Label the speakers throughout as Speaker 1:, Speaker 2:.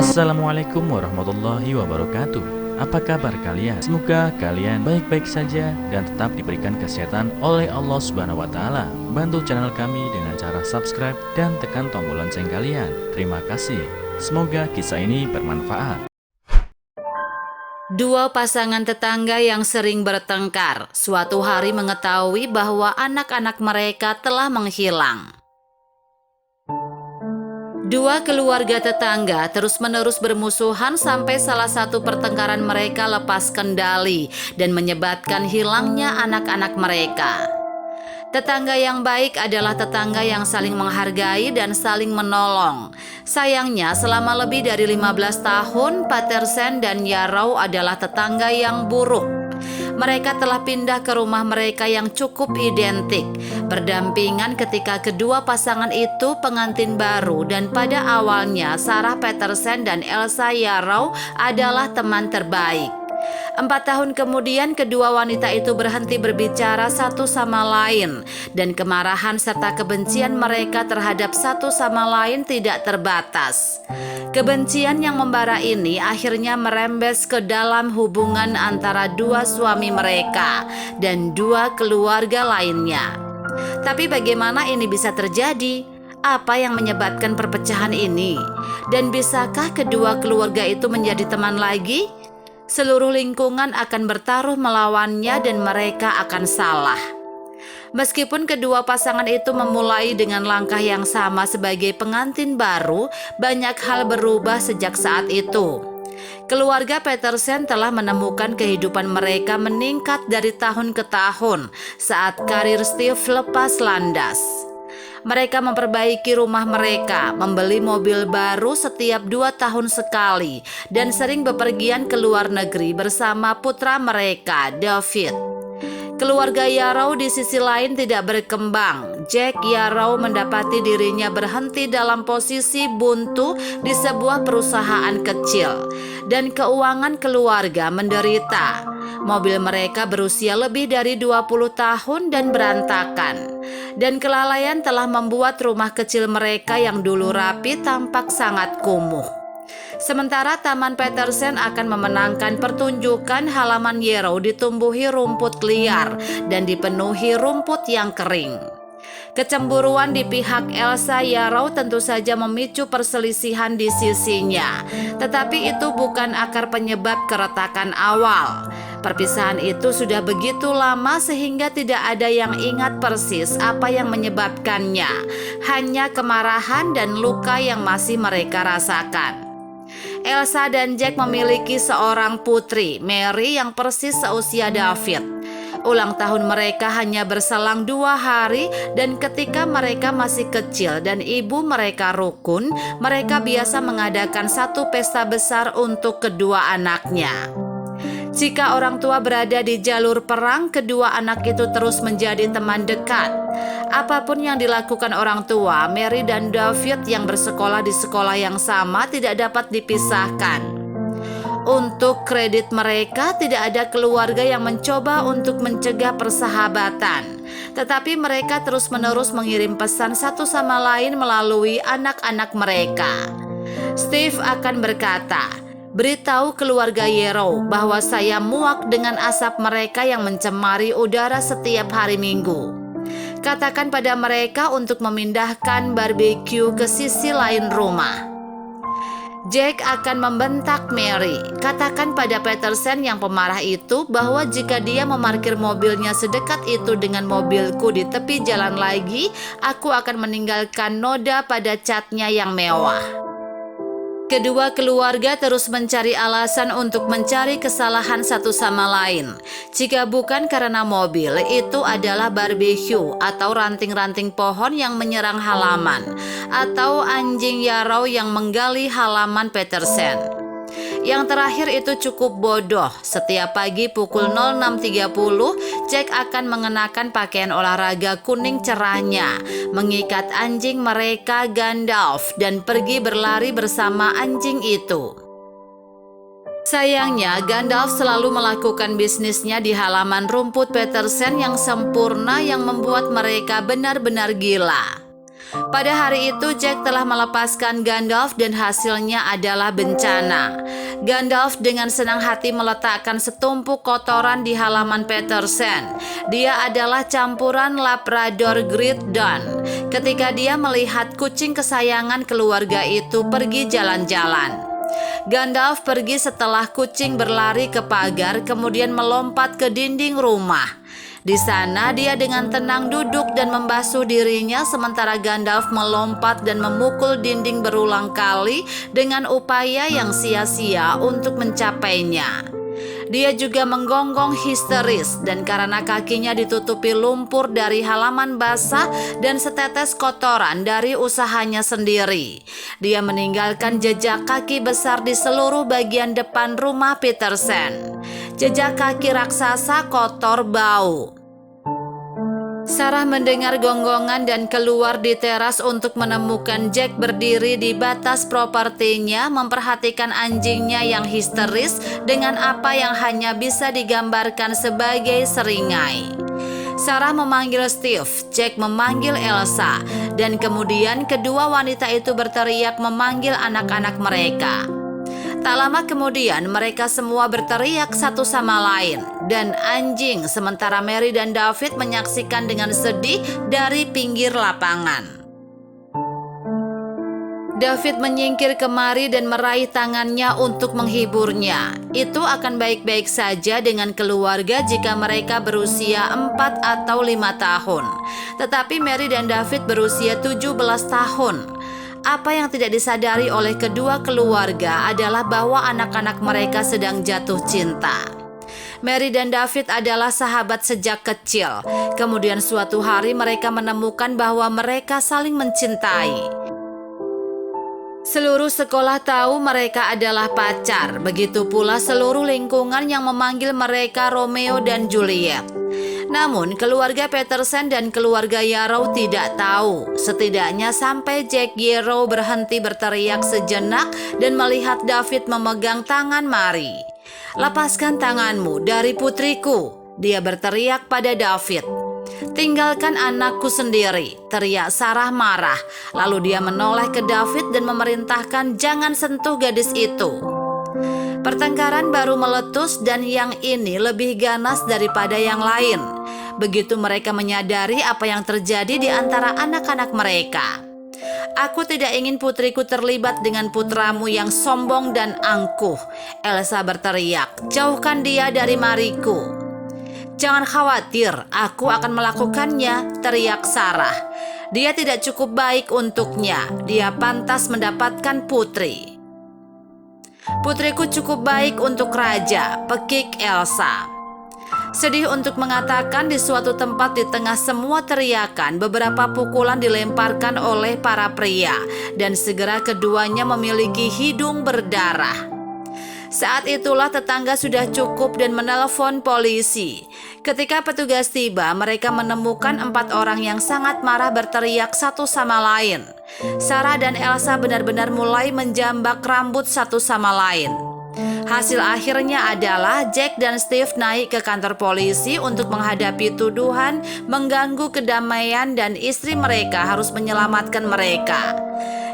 Speaker 1: Assalamualaikum warahmatullahi wabarakatuh. Apa kabar kalian? Semoga kalian baik-baik saja dan tetap diberikan kesehatan oleh Allah Subhanahu wa Ta'ala. Bantu channel kami dengan cara subscribe dan tekan tombol lonceng kalian. Terima kasih. Semoga kisah ini bermanfaat.
Speaker 2: Dua pasangan tetangga yang sering bertengkar suatu hari mengetahui bahwa anak-anak mereka telah menghilang. Dua keluarga tetangga terus-menerus bermusuhan sampai salah satu pertengkaran mereka lepas kendali dan menyebabkan hilangnya anak-anak mereka. Tetangga yang baik adalah tetangga yang saling menghargai dan saling menolong. Sayangnya selama lebih dari 15 tahun, Patersen dan Yarrow adalah tetangga yang buruk. Mereka telah pindah ke rumah mereka yang cukup identik, berdampingan ketika kedua pasangan itu pengantin baru, dan pada awalnya Sarah Patersen dan Elsa Yarrow adalah teman terbaik. 4 tahun kemudian kedua wanita itu berhenti berbicara satu sama lain, dan kemarahan serta kebencian mereka terhadap satu sama lain tidak terbatas. Kebencian yang membara ini akhirnya merembes ke dalam hubungan antara dua suami mereka dan dua keluarga lainnya. Tapi bagaimana ini bisa terjadi? Apa yang menyebabkan perpecahan ini? Dan bisakah kedua keluarga itu menjadi teman lagi? Seluruh lingkungan akan bertaruh melawannya dan mereka akan salah. Meskipun kedua pasangan itu memulai dengan langkah yang sama sebagai pengantin baru, banyak hal berubah sejak saat itu. Keluarga Patersen telah menemukan kehidupan mereka meningkat dari tahun ke tahun saat karir Steve lepas landas. Mereka memperbaiki rumah mereka, membeli mobil baru setiap 2 tahun sekali, dan sering bepergian ke luar negeri bersama putra mereka, David. Keluarga Yarrow di sisi lain tidak berkembang. Jack Yarrow mendapati dirinya berhenti dalam posisi buntu di sebuah perusahaan kecil, dan keuangan keluarga menderita. Mobil mereka berusia lebih dari 20 tahun dan berantakan. Dan kelalaian telah membuat rumah kecil mereka yang dulu rapi tampak sangat kumuh. Sementara Taman Patersen akan memenangkan pertunjukan, halaman Yarrow ditumbuhi rumput liar dan dipenuhi rumput yang kering. Kecemburuan di pihak Elsa Yarrow tentu saja memicu perselisihan di sisinya, tetapi itu bukan akar penyebab keretakan awal. Perpisahan itu sudah begitu lama sehingga tidak ada yang ingat persis apa yang menyebabkannya, hanya kemarahan dan luka yang masih mereka rasakan. Elsa dan Jack memiliki seorang putri, Mary, yang persis seusia David. Ulang tahun mereka hanya berselang 2 hari, dan ketika mereka masih kecil dan ibu mereka rukun, mereka biasa mengadakan satu pesta besar untuk kedua anaknya. Jika orang tua berada di jalur perang, kedua anak itu terus menjadi teman dekat. Apapun yang dilakukan orang tua, Mary dan David yang bersekolah di sekolah yang sama tidak dapat dipisahkan. Untuk kredit mereka, tidak ada keluarga yang mencoba untuk mencegah persahabatan. Tetapi mereka terus-menerus mengirim pesan satu sama lain melalui anak-anak mereka. Steve akan berkata, "Beritahu keluarga Yarrow bahwa saya muak dengan asap mereka yang mencemari udara setiap hari Minggu. Katakan pada mereka untuk memindahkan barbeque ke sisi lain rumah." Jack akan membentak Mary, "Katakan pada Patersen yang pemarah itu bahwa jika dia memarkir mobilnya sedekat itu dengan mobilku di tepi jalan lagi, aku akan meninggalkan noda pada catnya yang mewah." Kedua keluarga terus mencari alasan untuk mencari kesalahan satu sama lain. Jika bukan karena mobil, itu adalah barbeque atau ranting-ranting pohon yang menyerang halaman, atau anjing Yarrow yang menggali halaman Patersen. Yang terakhir itu cukup bodoh. Setiap pagi pukul 06.30, Jack akan mengenakan pakaian olahraga kuning cerahnya, mengikat anjing mereka Gandalf, dan pergi berlari bersama anjing itu. Sayangnya, Gandalf selalu melakukan bisnisnya di halaman rumput Patersen yang sempurna yang membuat mereka benar-benar gila. Pada hari itu Jack telah melepaskan Gandalf dan hasilnya adalah bencana. Gandalf dengan senang hati meletakkan setumpuk kotoran di halaman Petersen. Dia adalah campuran Labrador Great Dane. Ketika dia melihat kucing kesayangan keluarga itu pergi jalan-jalan. Gandalf pergi setelah kucing berlari ke pagar kemudian melompat ke dinding rumah. Di sana dia dengan tenang duduk dan membasuh dirinya sementara Gandalf melompat dan memukul dinding berulang kali dengan upaya yang sia-sia untuk mencapainya. Dia juga menggonggong histeris dan karena kakinya ditutupi lumpur dari halaman basah dan setetes kotoran dari usahanya sendiri. Dia meninggalkan jejak kaki besar di seluruh bagian depan rumah Petersen. Jejak kaki raksasa kotor bau. Sarah mendengar gonggongan dan keluar di teras untuk menemukan Jack berdiri di batas propertinya memperhatikan anjingnya yang histeris dengan apa yang hanya bisa digambarkan sebagai seringai. Sarah memanggil Steve, Jack memanggil Elsa, dan kemudian kedua wanita itu berteriak memanggil anak-anak mereka. Tak lama kemudian mereka semua berteriak satu sama lain dan anjing sementara Mary dan David menyaksikan dengan sedih dari pinggir lapangan. David menyingkir kemari dan meraih tangannya untuk menghiburnya. Itu akan baik-baik saja dengan keluarga jika mereka berusia 4 atau 5 tahun. Tetapi Mary dan David berusia 17 tahun. Apa yang tidak disadari oleh kedua keluarga adalah bahwa anak-anak mereka sedang jatuh cinta. Mary dan David adalah sahabat sejak kecil. Kemudian suatu hari mereka menemukan bahwa mereka saling mencintai. Seluruh sekolah tahu mereka adalah pacar. Begitu pula seluruh lingkungan yang memanggil mereka Romeo dan Juliet. Namun keluarga Petersen dan keluarga Yarrow tidak tahu, setidaknya sampai Jack Yarrow berhenti berteriak sejenak dan melihat David memegang tangan Mary. "Lepaskan tanganmu dari putriku," dia berteriak pada David. "Tinggalkan anakku sendiri," teriak Sarah marah. Lalu dia menoleh ke David dan memerintahkan jangan sentuh gadis itu. Pertengkaran baru meletus dan yang ini lebih ganas daripada yang lain. Begitu mereka menyadari apa yang terjadi di antara anak-anak mereka. "Aku tidak ingin putriku terlibat dengan putramu yang sombong dan angkuh," Elsa berteriak. "Jauhkan dia dari Mariku." "Jangan khawatir, aku akan melakukannya," teriak Sarah. "Dia tidak cukup baik untuknya, dia pantas mendapatkan putri." "Putriku cukup baik untuk raja," pekik Elsa. Sedih untuk mengatakan di suatu tempat di tengah semua teriakan, beberapa pukulan dilemparkan oleh para pria dan segera keduanya memiliki hidung berdarah. Saat itulah tetangga sudah cukup dan menelepon polisi. Ketika petugas tiba, mereka menemukan 4 orang yang sangat marah berteriak satu sama lain. Sarah dan Elsa benar-benar mulai menjambak rambut satu sama lain. Hasil akhirnya adalah Jack dan Steve naik ke kantor polisi untuk menghadapi tuduhan mengganggu kedamaian dan istri mereka harus menyelamatkan mereka.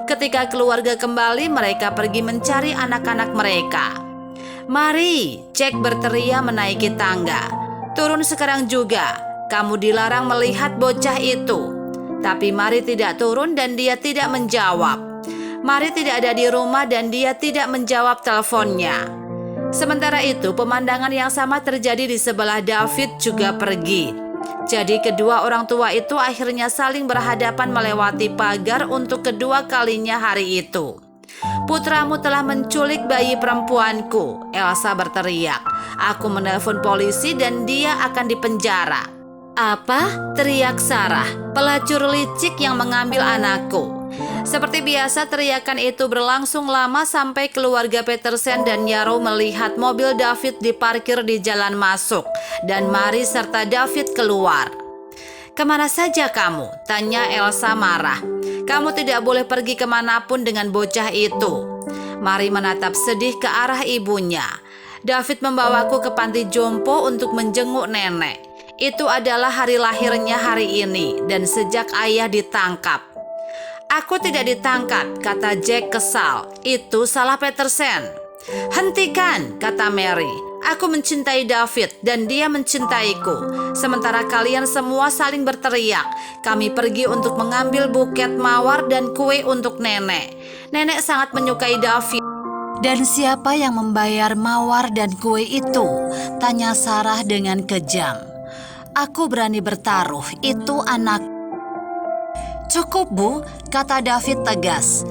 Speaker 2: Ketika keluarga kembali, mereka pergi mencari anak-anak mereka. "Mari," Jack berteriak menaiki tangga. "Turun sekarang juga. Kamu dilarang melihat bocah itu." Tapi Mary tidak turun dan dia tidak menjawab. Mary tidak ada di rumah dan dia tidak menjawab teleponnya. Sementara itu, pemandangan yang sama terjadi di sebelah David juga pergi. Jadi kedua orang tua itu akhirnya saling berhadapan melewati pagar untuk kedua kalinya hari itu. "Putramu telah menculik bayi perempuanku," Elsa berteriak. "Aku menelpon polisi dan dia akan dipenjara." "Apa?" teriak Sarah. "Pelacur licik yang mengambil anakku." Seperti biasa teriakan itu berlangsung lama sampai keluarga Petersen dan Yarrow melihat mobil David diparkir di jalan masuk dan Mary serta David keluar. "Kemana saja kamu?" tanya Elsa marah. "Kamu tidak boleh pergi kemanapun dengan bocah itu." Mary menatap sedih ke arah ibunya. "David membawaku ke panti jompo untuk menjenguk nenek. Itu adalah hari lahirnya hari ini dan sejak ayah ditangkap." Aku tidak ditangkap, kata Jack kesal. Itu salah Petersen. Hentikan, kata Mary. Aku mencintai David dan dia mencintaiku. Sementara kalian semua saling berteriak. Kami pergi untuk mengambil buket mawar dan kue untuk nenek. Nenek sangat menyukai David. Dan siapa yang membayar mawar dan kue itu? Tanya Sarah dengan kejam. Aku berani bertaruh, itu anak. Cukup, Bu, kata David tegas.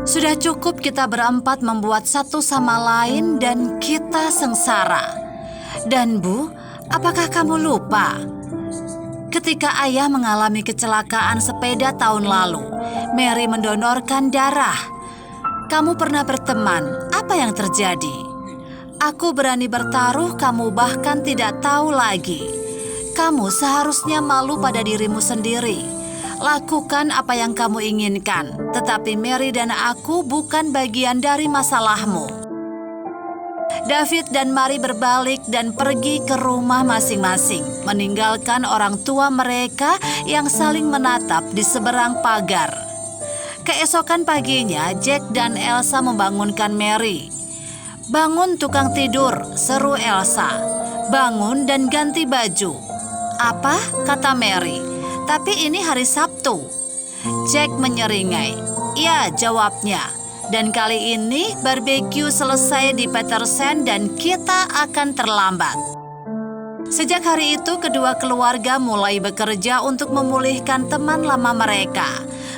Speaker 2: Sudah cukup kita berempat membuat satu sama lain dan kita sengsara. Dan Bu, apakah kamu lupa? Ketika ayah mengalami kecelakaan sepeda tahun lalu, Mary mendonorkan darah. Kamu pernah berteman, apa yang terjadi? Aku berani bertaruh kamu bahkan tidak tahu lagi. Kamu seharusnya malu pada dirimu sendiri. Lakukan apa yang kamu inginkan, tetapi Mary dan aku bukan bagian dari masalahmu. David dan Mary berbalik dan pergi ke rumah masing-masing, meninggalkan orang tua mereka yang saling menatap di seberang pagar. Keesokan paginya, Jack dan Elsa membangunkan Mary. "Bangun tukang tidur," seru Elsa. "Bangun dan ganti baju." "Apa?" kata Mary. "Tapi ini hari Sabtu." Jack menyeringai. "Ya," jawabnya. "Dan kali ini barbeque selesai di Petersen dan kita akan terlambat." Sejak hari itu kedua keluarga mulai bekerja untuk memulihkan teman lama mereka.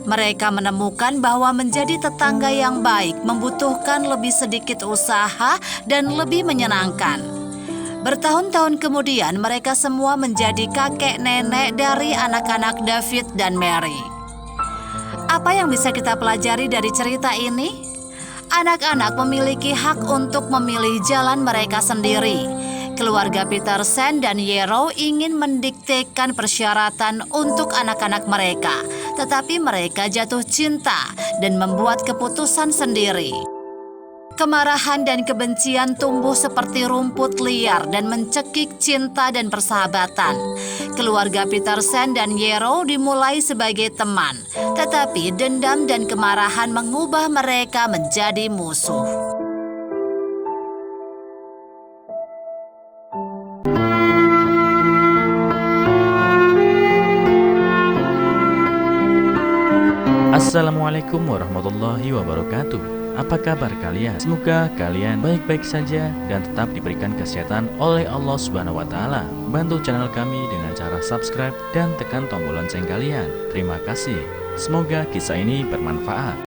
Speaker 2: Mereka menemukan bahwa menjadi tetangga yang baik membutuhkan lebih sedikit usaha dan lebih menyenangkan. Bertahun-tahun kemudian mereka semua menjadi kakek nenek dari anak-anak David dan Mary. Apa yang bisa kita pelajari dari cerita ini? Anak-anak memiliki hak untuk memilih jalan mereka sendiri. Keluarga Petersen dan Yarrow ingin mendiktekan persyaratan untuk anak-anak mereka, tetapi mereka jatuh cinta dan membuat keputusan sendiri. Kemarahan dan kebencian tumbuh seperti rumput liar dan mencekik cinta dan persahabatan. Keluarga Petersen dan Yarrow dimulai sebagai teman, tetapi dendam dan kemarahan mengubah mereka menjadi musuh.
Speaker 1: Assalamualaikum warahmatullahi wabarakatuh. Apa kabar kalian? Semoga kalian baik-baik saja dan tetap diberikan kesehatan oleh Allah Subhanahu wa Ta'ala. Bantu channel kami dengan cara subscribe dan tekan tombol lonceng kalian. Terima kasih. Semoga kisah ini bermanfaat.